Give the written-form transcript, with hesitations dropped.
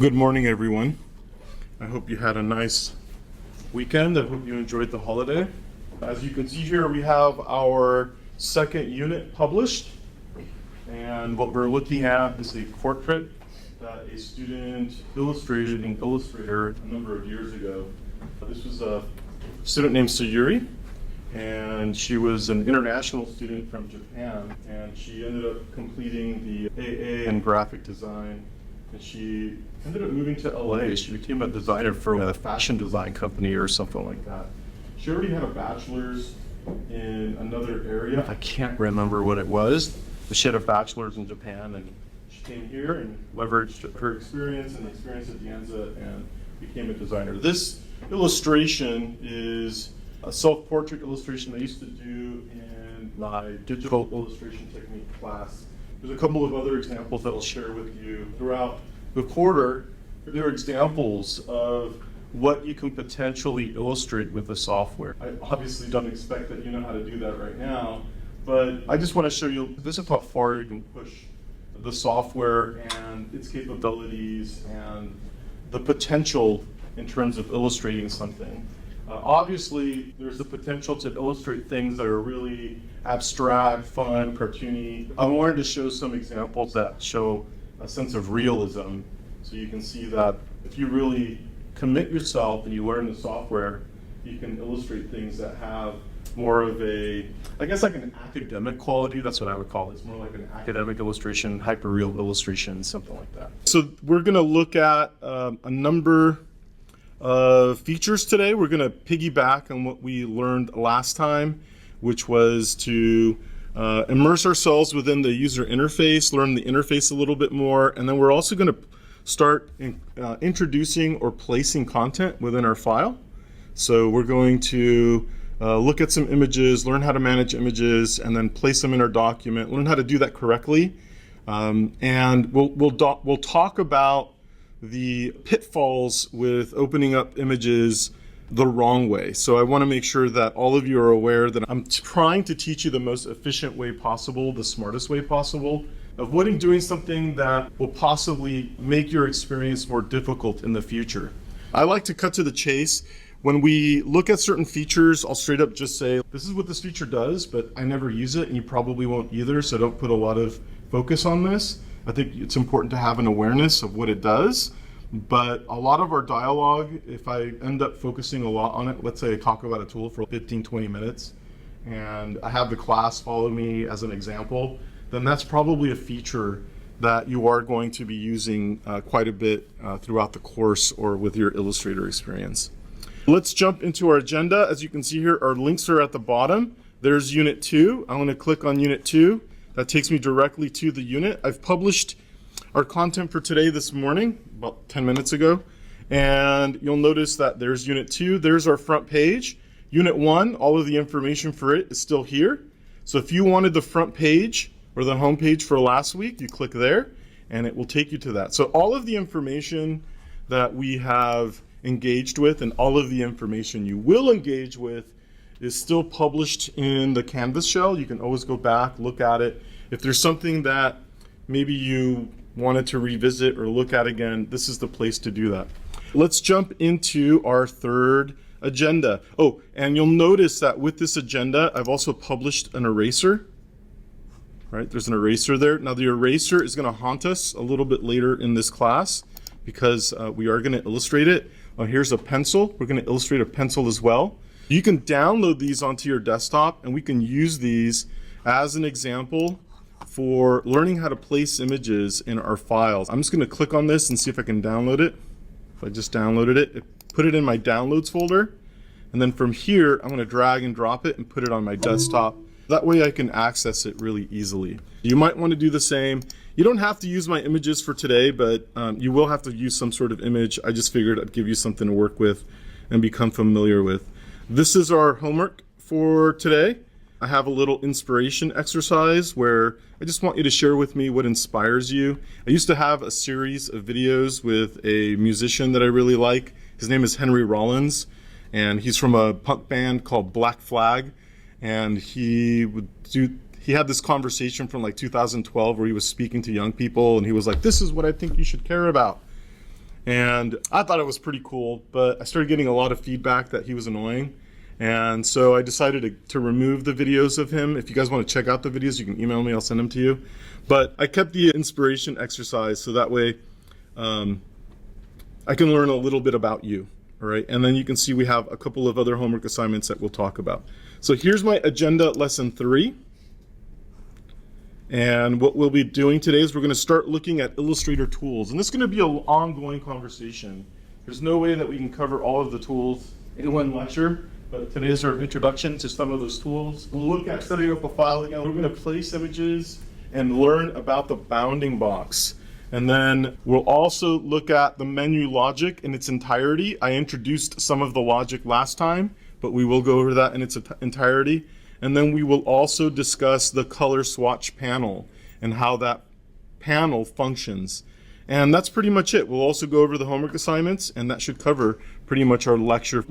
Good morning, everyone. I hope you had a nice weekend. I hope you enjoyed the holiday. As you can see here, we have our second unit published. And what we're looking at is a portrait that a student illustrated in Illustrator a number of years ago. This was a student named Sayuri, and she was an international student from Japan, and she ended up completing the AA in graphic design. And she ended up moving to LA. She became a designer for a fashion design company or something like that. She already had a bachelor's in another area. I can't remember what it was, but she had a bachelor's in Japan, and she came here and leveraged her experience and the experience at De Anza and became a designer. This illustration is a self-portrait illustration I used to do in my digital illustration technique class. There's a couple of other examples that I'll share with you throughout the quarter. There are examples of what you can potentially illustrate with the software. I obviously don't expect that you know how to do that right now, but I just want to show you this is how far you can push the software and its capabilities and the potential in terms of illustrating something. Obviously, there's the potential to illustrate things that are really abstract, fun, cartoony. I wanted to show some examples that show a sense of realism, so you can see that if you really commit yourself and you learn the software, you can illustrate things that have more of a, I guess like an academic quality. That's what I would call it. It's more like an academic illustration, hyper-real illustration, something like that. So we're going to look at a number features today. We're going to piggyback on what we learned last time, which was to immerse ourselves within the user interface, learn the interface a little bit more, and then we're also going to start introducing or placing content within our file. So we're going to look at some images, learn how to manage images, and then place them in our document, learn how to do that correctly. And we'll talk about the pitfalls with opening up images the wrong way. So I want to make sure that all of you are aware that I'm trying to teach you the most efficient way possible, the smartest way possible, avoiding doing something that will possibly make your experience more difficult in the future. I like to cut to the chase. When we look at certain features, I'll straight up just say, this is what this feature does, but I never use it, and you probably won't either, so don't put a lot of focus on this. I think it's important to have an awareness of what it does, but a lot of our dialogue, if I end up focusing a lot on it, let's say I talk about a tool for 15, 20 minutes, and I have the class follow me as an example, then that's probably a feature that you are going to be using quite a bit throughout the course or with your Illustrator experience. Let's jump into our agenda. As you can see here, our links are at the bottom. There's Unit 2. I'm going to click on Unit 2. That takes me directly to the unit. I've published our content for today this morning, about 10 minutes ago. And you'll notice that there's Unit 2. There's our front page. Unit 1, all of the information for it is still here. So if you wanted the front page or the home page for last week, you click there and it will take you to that. So all of the information that we have engaged with and all of the information you will engage with is still published in the Canvas shell. You can always go back, look at it. If there's something that maybe you wanted to revisit or look at again, this is the place to do that. Let's jump into our third agenda. Oh, and you'll notice that with this agenda, I've also published an eraser. Right, there's an eraser there. Now the eraser is going to haunt us a little bit later in this class because we are going to illustrate it. Here's a pencil. We're going to illustrate a pencil as well. You can download these onto your desktop, and we can use these as an example for learning how to place images in our files. I'm just going to click on this and see if I can download it. If I just downloaded it, put it in my downloads folder, and then from here, I'm going to drag and drop it and put it on my desktop. That way I can access it really easily. You might want to do the same. You don't have to use my images for today, but you will have to use some sort of image. I just figured I'd give you something to work with and become familiar with. This is our homework for today. I have a little inspiration exercise where I just want you to share with me what inspires you. I used to have a series of videos with a musician that I really like. His name is Henry Rollins, and he's from a punk band called Black Flag. And he had this conversation from like 2012 where he was speaking to young people, and he was like, this is what I think you should care about. And I thought it was pretty cool, but I started getting a lot of feedback that he was annoying. And so I decided to remove the videos of him. If you guys want to check out the videos, you can email me, I'll send them to you. But I kept the inspiration exercise so that way I can learn a little bit about you, all right? And then you can see we have a couple of other homework assignments that we'll talk about. So here's my agenda, lesson 3. And what we'll be doing today is we're going to start looking at Illustrator tools. And this is going to be an ongoing conversation. There's no way that we can cover all of the tools in one lecture, but today is our introduction to some of those tools. We'll look at setting up a file again. We're going to place images and learn about the bounding box. And then we'll also look at the menu logic in its entirety. I introduced some of the logic last time, but we will go over that in its entirety. And then we will also discuss the color swatch panel and how that panel functions. And that's pretty much it. We'll also go over the homework assignments, and that should cover pretty much our lecture.